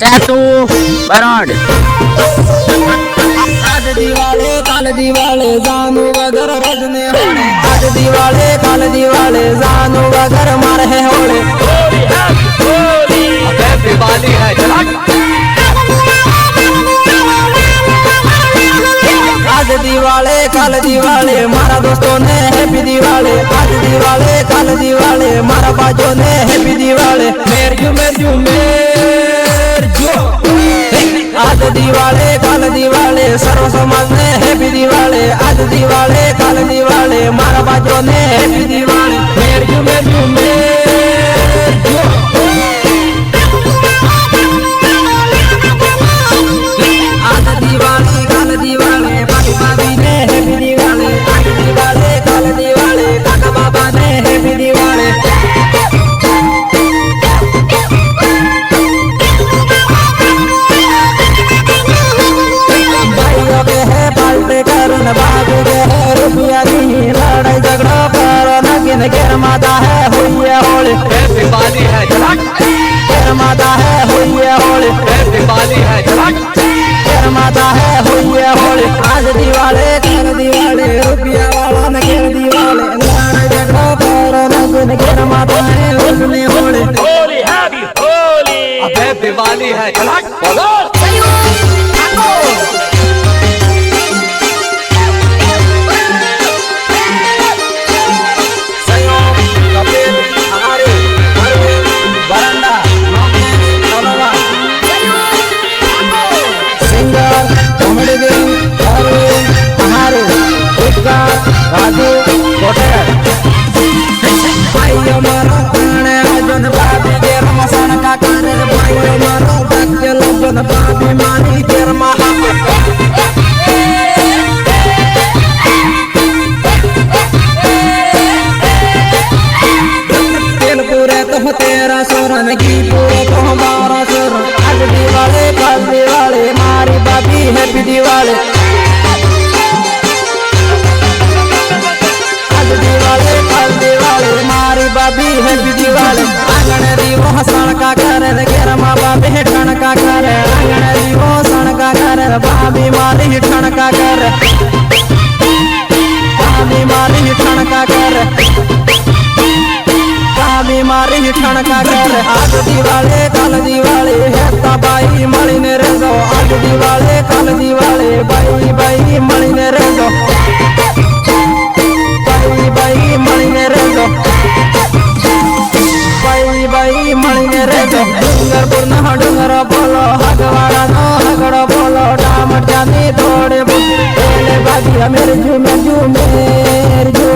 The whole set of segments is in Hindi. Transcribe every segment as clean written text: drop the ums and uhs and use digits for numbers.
टैटू बराड आज दिवाले काल दिवाले जानू वगर रजने होने आज दिवाले काल दिवाले जानू वगर मारे है होले दिवाली है आज दिवाले काल दिवाले मारा दोस्तों ने हैप्पी दिवाले आज दिवाले काल दिवाले मारा बाजों ने हैप्पी दिवाले आज दिवाले काल दिवाले सर्व समाज ने हैप्पी दिवाले आज दिवाले काल दिवाले मारा बाजों ने हैप्पी दिवाले आज दिवाले काल दिवाले भाभी भाभी ने हैप्पी दिवाले आज दिवाले काल दिवाले काका बाबा ने हैप्पी दिवाले भाइयों के है पाल्टे करन बाबू के है रुपया नहीं लड़ाई झगड़ा करो न गिन गिर माता है हुई है होली दिवाली है गिर माता है हुई है होली दिवाली है माता है हुई है होली आज दिवाले कर दिवाले रुपया वाला न गिर दिवाले लड़ाई झगड़ा करो न गिन गिर माता है उसने होली होली हैप्पी होली अबे दिवाली है बोलो राजू कोटेर भाइयों मारो आने जन भाभी के रमसन का करे भाइयों मारो बच्चे लोग जन भाभी मानी के महा तेल पूरे तो तेरा सुरन की पूरे तो हमारा सुर आज दिवाले कल दिवाले मारी भाभी हैप्पी दिवाले दिवाले कल दिवाले मारी बाबी हैप्पी दिवाले आंगन रीवो हसन का करे घेर माँ बाबी हिठन का करे आंगन रीवो सन का करे बाबी मारी हिठन का करे बाबी मारी हिठन का करे बाबी मारी हिठन का करे आज दिवाले कल दिवाले है बाई मणि ने रेजो आज दिवाले कल दिवाले बाई बाई मणि ने रेजो बाई मणि ने रेजो बाई मणि ने रेजो डूंगरपुर न डूंगर बोलो हगवाड़ा नो हगड़ बोलो डामट जानी थोड़े बोले बाजी मेरे जू मेर जू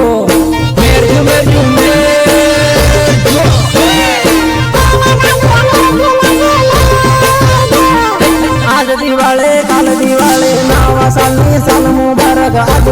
आज दिवाले काल दिवाले नावा साल मुबारक आज